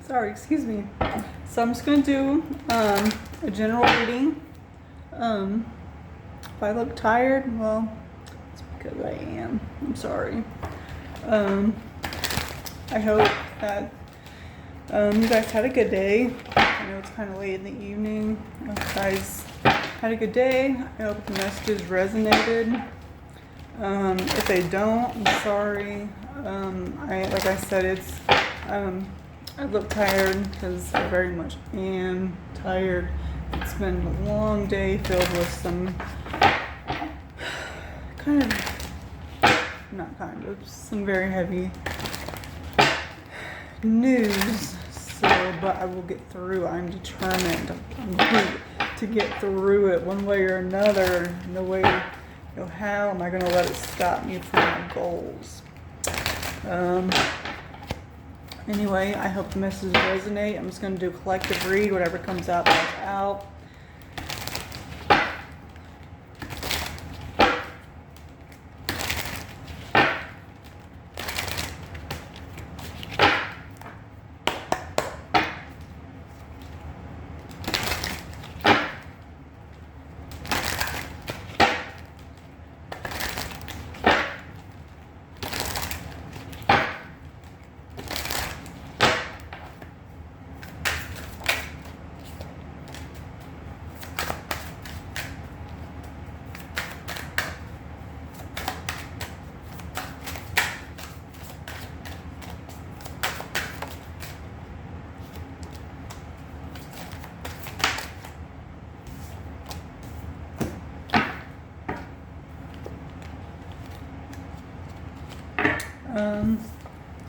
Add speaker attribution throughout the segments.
Speaker 1: Sorry, excuse me. So I'm just going to do a general reading. If I look tired, well, it's because I am. I'm sorry. I hope that you guys had a good day. I know it's kind of late in the evening. I hope you guys had a good day. I hope the messages resonated. If they don't, I'm sorry. Like I said, it's I look tired because I very much am tired. It's been a long day filled with some some very heavy news. But I will get through. I'm determined. I'm going to get through it one way or another. How am I going to let it stop me from my goals? Anyway, I hope the messages resonate. I'm just going to do a collective read. Whatever comes out, comes out.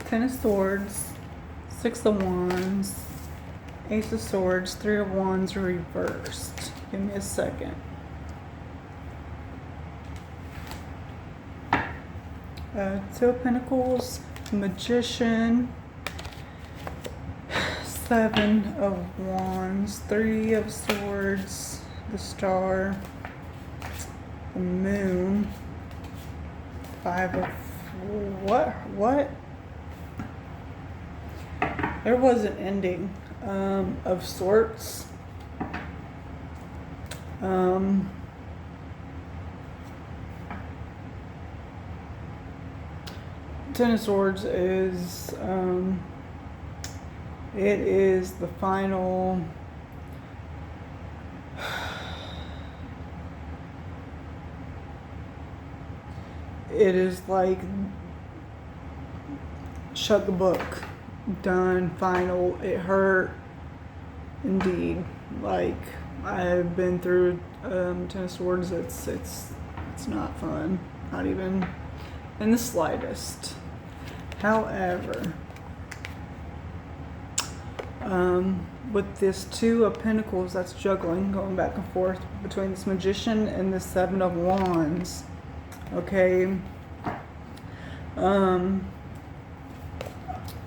Speaker 1: Ten of Swords, Six of Wands, Ace of Swords, Three of Wands reversed. Give me a second. Two of Pentacles, Magician, Seven of Wands, Three of Swords, the Star, the Moon, Five of... What? There was an ending of sorts. Ten of Swords is it is the final it is like shut the book, done, final. It hurt indeed. Like, I've been through Ten of Swords. It's not fun, not even in the slightest. However, with this Two of Pentacles, that's juggling, going back and forth between this Magician and the Seven of Wands. Okay.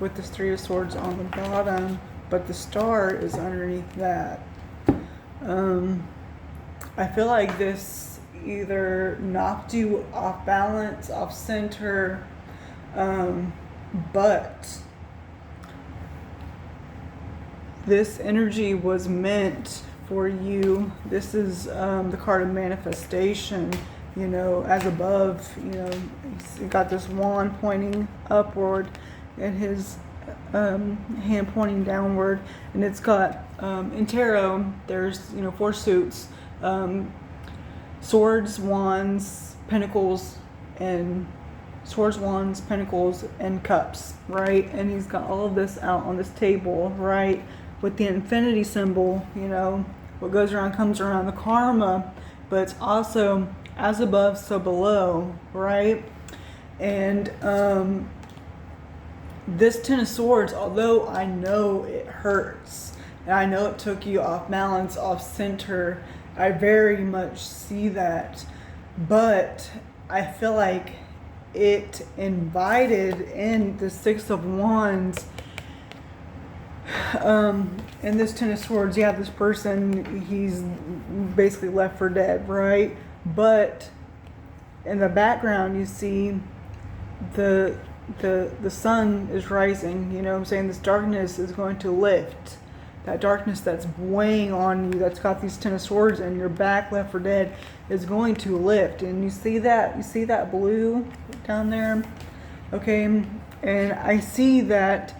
Speaker 1: With this Three of Swords on the bottom, but the Star is underneath that. I feel like this either knocked you off balance, off center, but this energy was meant for you. This is the card of manifestation. As above, he's got this wand pointing upward and his hand pointing downward, and it's got in tarot there's four suits, swords, wands, pentacles, and swords, wands, pentacles, and cups, right? And he's got all of this out on this table, right, with the infinity symbol. What goes around comes around, the karma, but it's also as above, so below, right? And this Ten of Swords, although I know it hurts, and I know it took you off balance, off center, I very much see that, but I feel like it invited in the Six of Wands. And this Ten of Swords, you have this person, he's basically left for dead, right? But in the background, you see the the sun is rising. You know what I'm saying? This darkness is going to lift. That darkness that's weighing on you, that's got these Ten of Swords and your back left for dead, is going to lift. And you see that? You see that blue down there? Okay, and I see that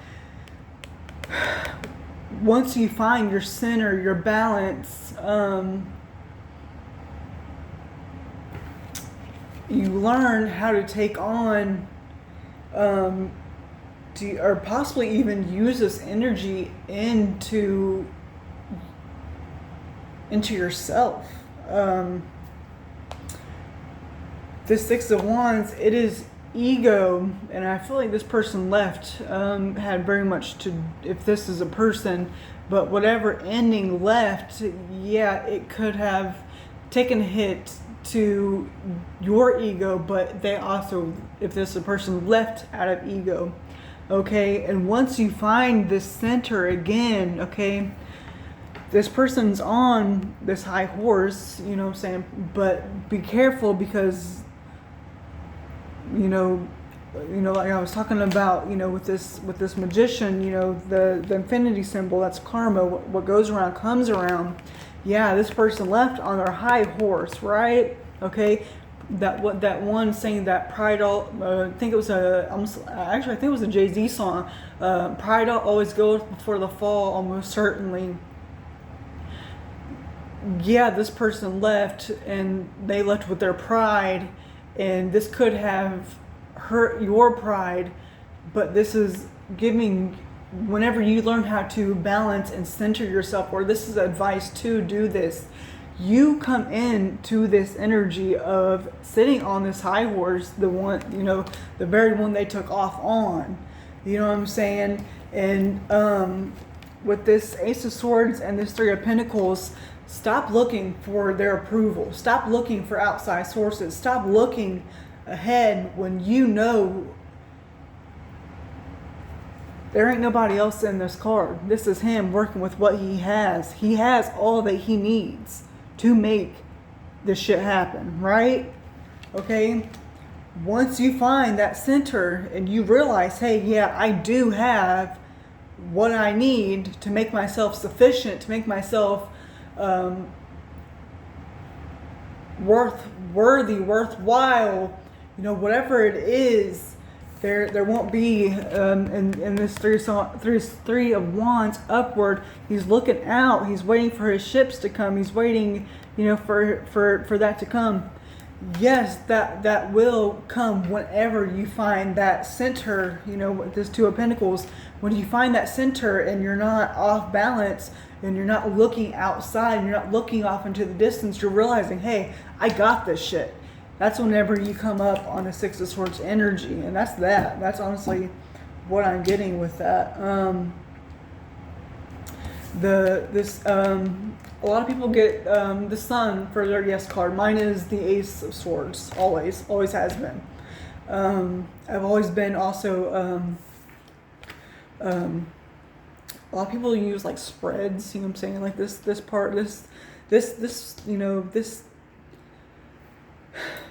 Speaker 1: once you find your center, your balance, you learn how to take on, or possibly even use this energy into yourself. This Six of Wands, it is ego, and I feel like this person left had very much to, if this is a person, but whatever ending left, yeah, it could have taken a hit to your ego, but they also, if this is a person, left out of ego. Okay, and once you find this center again, okay, this person's on this high horse, you know what I'm saying, but be careful, because you know, like I was talking about, with this magician, the infinity symbol, that's karma. What goes around comes around. Yeah, this person left on their high horse, right? Okay, that one saying that pride, I think it was I think it was a Jay-Z song. Pride always goes before the fall, almost certainly. Yeah, this person left, and they left with their pride, and this could have hurt your pride, but this is giving, whenever you learn how to balance and center yourself, or this is advice to do this, you come into this energy of sitting on this high horse, the one, the very one they took off on, you know what I'm saying? And with this Ace of Swords and this Three of Pentacles, stop looking for their approval. Stop looking for outside sources. Stop looking ahead when you know there ain't nobody else in this card. This is him working with what he has. He has all that he needs to make this shit happen, right? Okay? Once you find that center and you realize, hey, yeah, I do have what I need to make myself sufficient, to make myself worthwhile, whatever it is, there won't be in this three of Wands upward. He's looking out. He's waiting for his ships to come. He's waiting, for that to come. Yes, that will come whenever you find that center. With this Two of Pentacles, when you find that center and you're not off balance, and you're not looking outside, and you're not looking off into the distance, you're realizing, hey, I got this shit. That's whenever you come up on a Six of Swords energy, and that's honestly what I'm getting with that. A lot of people get the Sun for their yes card. Mine is the Ace of Swords, always has been. I've always been also. A lot of people use like spreads, you know what I'm saying? Like this part, this, they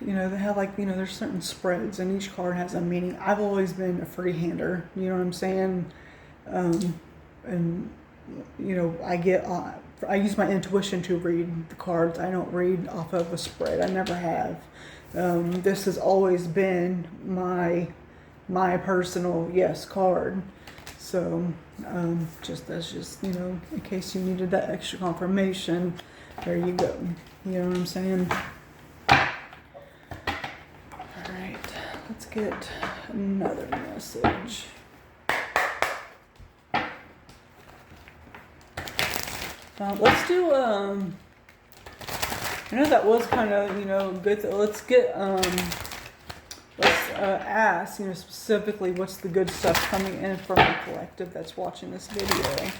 Speaker 1: have like, there's certain spreads, and each card has a meaning. I've always been a freehander, you know what I'm saying? And, I use my intuition to read the cards. I don't read off of a spread. I never have. This has always been my personal yes card. So, that's just, in case you needed that extra confirmation, there you go. You know what I'm saying? All right, let's get another message. Let's do, I know that was kind of, good. Let's get, let's ask, specifically what's the good stuff coming in from the collective that's watching this video.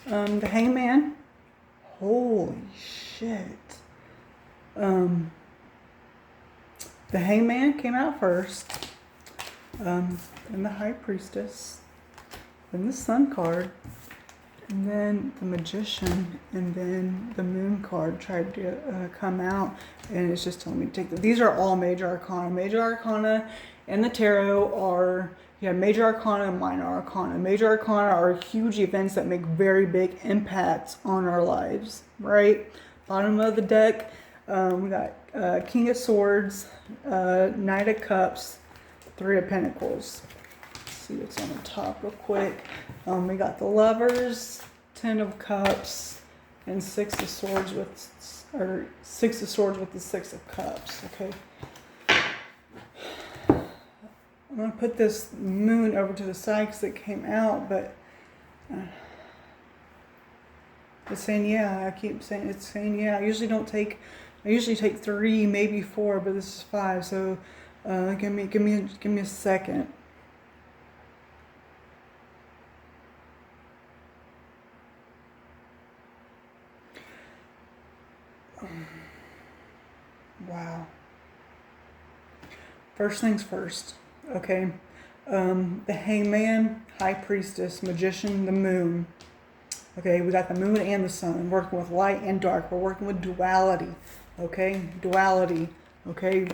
Speaker 1: The Hangman. Holy shit. The Hangman came out first. Then the High Priestess. Then the Sun card. And then the Magician. And then the Moon card tried to come out. And it's just telling me to take these are all Major Arcana. Major Arcana and the Tarot are... You have Major Arcana and Minor Arcana. Major Arcana are huge events that make very big impacts on our lives, right? Bottom of the deck, we got King of Swords, Knight of Cups, Three of Pentacles. Let's see what's on the top real quick. We got the Lovers, Ten of Cups, and Six of Swords with the Six of Cups. Okay. I'm going to put this Moon over to the side because it came out, but it's saying yeah. I keep saying it's saying yeah. I usually take 3, maybe 4, but this is 5. So give me a second. Wow. First things first. Okay, the Hangman, High Priestess, Magician, the Moon. Okay, we got the Moon and the Sun. Working with light and dark. We're working with duality. Okay, duality. Okay,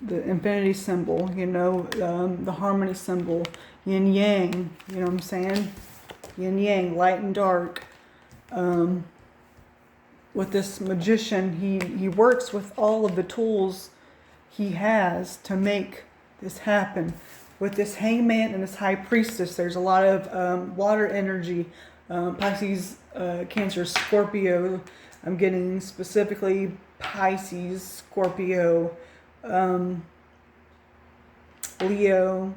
Speaker 1: the infinity symbol. You know, the harmony symbol. Yin Yang. You know what I'm saying? Yin Yang, light and dark. With this Magician, he works with all of the tools he has to make this happen. With this Hangman and this High Priestess, there's a lot of water energy, Pisces, Cancer, Scorpio. I'm getting specifically Pisces, Scorpio, Leo,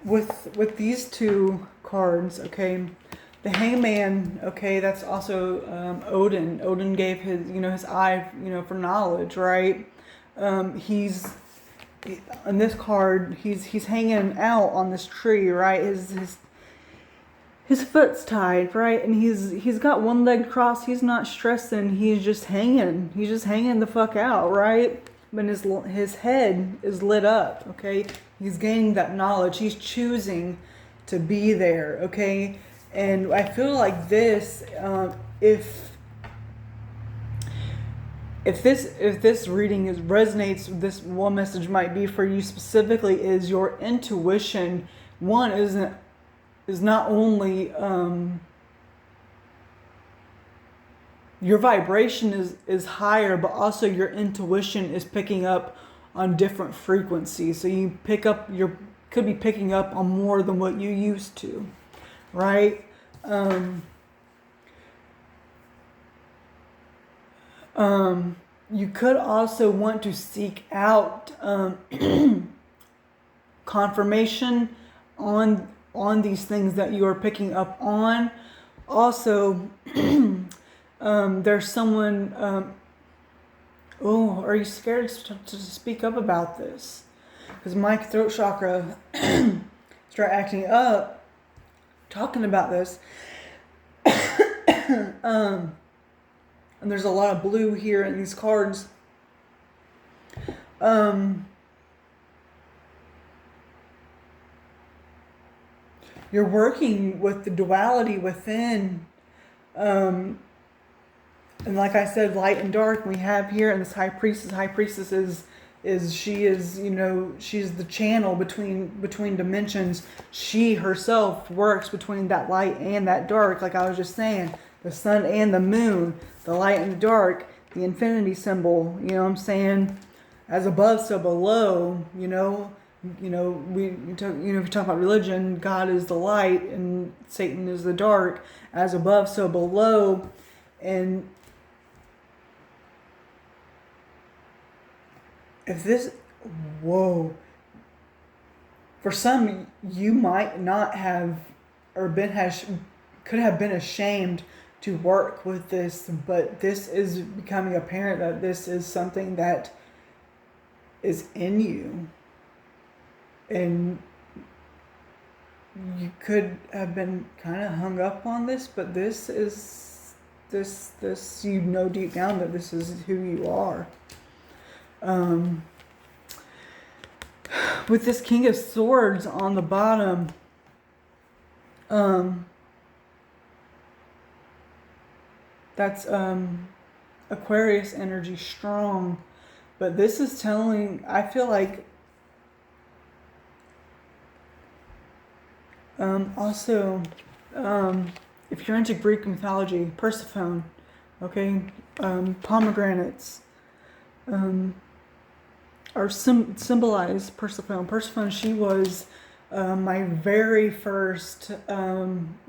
Speaker 1: with these two cards, okay. The Hangman, okay, that's also Odin. Odin gave his eye, for knowledge, right? He's on this card. He's hanging out on this tree, right? His foot's tied, right? And he's got one leg crossed. He's not stressing. He's just hanging. He's just hanging the fuck out, right? But his head is lit up, okay? He's gaining that knowledge. He's choosing to be there, okay? And I feel like this, if this reading resonates, this one message might be for you specifically is your intuition. One is not only your vibration is higher, but also your intuition is picking up on different frequencies. So you could be picking up on more than what you used to. Right? You could also want to seek out confirmation on these things that you are picking up on. Also, there's someone. Are you scared to speak up about this? Because my throat chakra start acting up. Talking about this, and there's a lot of blue here in these cards. You're working with the duality within, and like I said, light and dark we have here, and this High Priestess. High Priestess she's the channel between dimensions. She herself works between that light and that dark, like I was just saying, the sun and the moon, the light and the dark, the infinity symbol, you know what I'm saying? As above, so below, if you talk about religion, God is the light and Satan is the dark. As above, so below. And if this, for some, you might not have, could have been ashamed to work with this, but this is becoming apparent that this is something that is in you. And you could have been kind of hung up on this, but this is this you know deep down that this is who you are. With this King of Swords on the bottom, that's Aquarius energy, strong. But this is telling, I feel like, also, if you're into Greek mythology, Persephone, okay, pomegranates, are symbolize Persephone. Persephone, she was my very first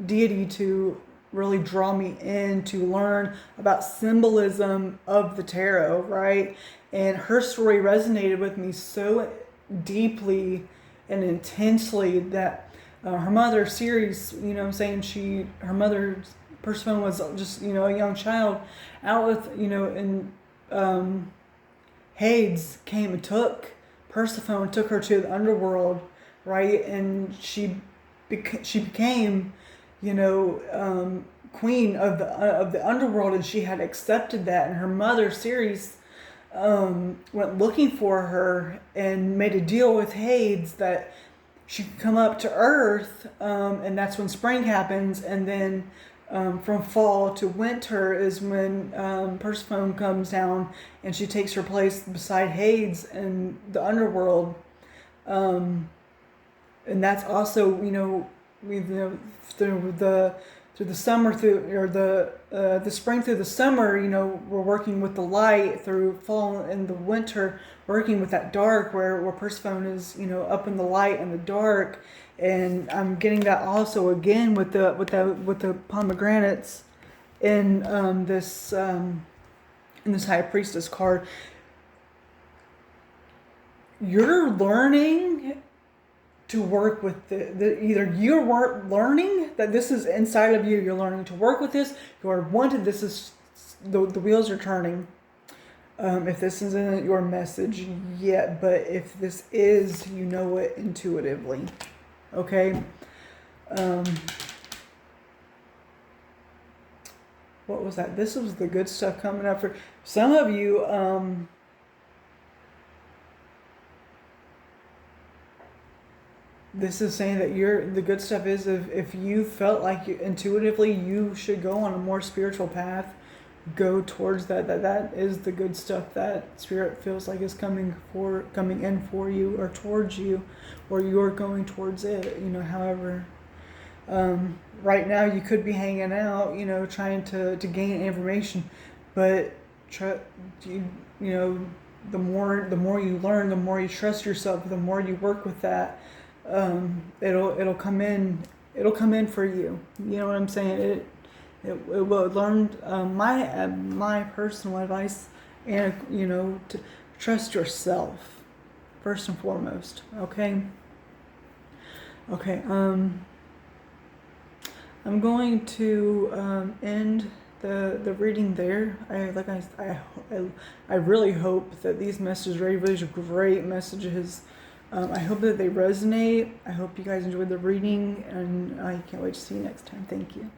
Speaker 1: deity to really draw me in to learn about symbolism of the tarot, right? And her story resonated with me so deeply and intensely that her mother, Ceres, you know what I'm saying, her mother, Persephone, was just, you know, a young child out with, you know, and Hades came and took Persephone, took her to the underworld, right? And she became, you know, queen of the underworld, and she had accepted that. And her mother, Ceres, went looking for her and made a deal with Hades that she could come up to Earth, and that's when spring happens. And then from fall to winter is when Persephone comes down, and she takes her place beside Hades in the underworld. And that's also, you know, through the summer, or the spring through the summer, you know, we're working with the light. Through fall and the winter, working with that dark, where Persephone is, you know, up in the light and the dark. And I'm getting that also again with the pomegranates in this High Priestess card. You're learning to work with either you're learning that this is inside of you. You're learning to work with this. You are wanted. This is the wheels are turning. If this isn't your message yet, but if this is, you know it intuitively. Okay. What was that? This was the good stuff coming up for some of you. This is saying that the good stuff is, if you felt like intuitively you should go on a more spiritual path, go towards that. That is the good stuff that Spirit feels like is coming in for you, or towards you, or you're going towards it. You know, however, right now you could be hanging out, you know, trying to gain information, but you know, the more you learn, the more you trust yourself, the more you work with that. It'll come in for you. You know what I'm saying? It will learn. My personal advice, and you know, to trust yourself first and foremost. Okay. I'm going to end the reading there. I really hope that these messages are really great messages. I hope that they resonate. I hope you guys enjoyed the reading, and I can't wait to see you next time. Thank you.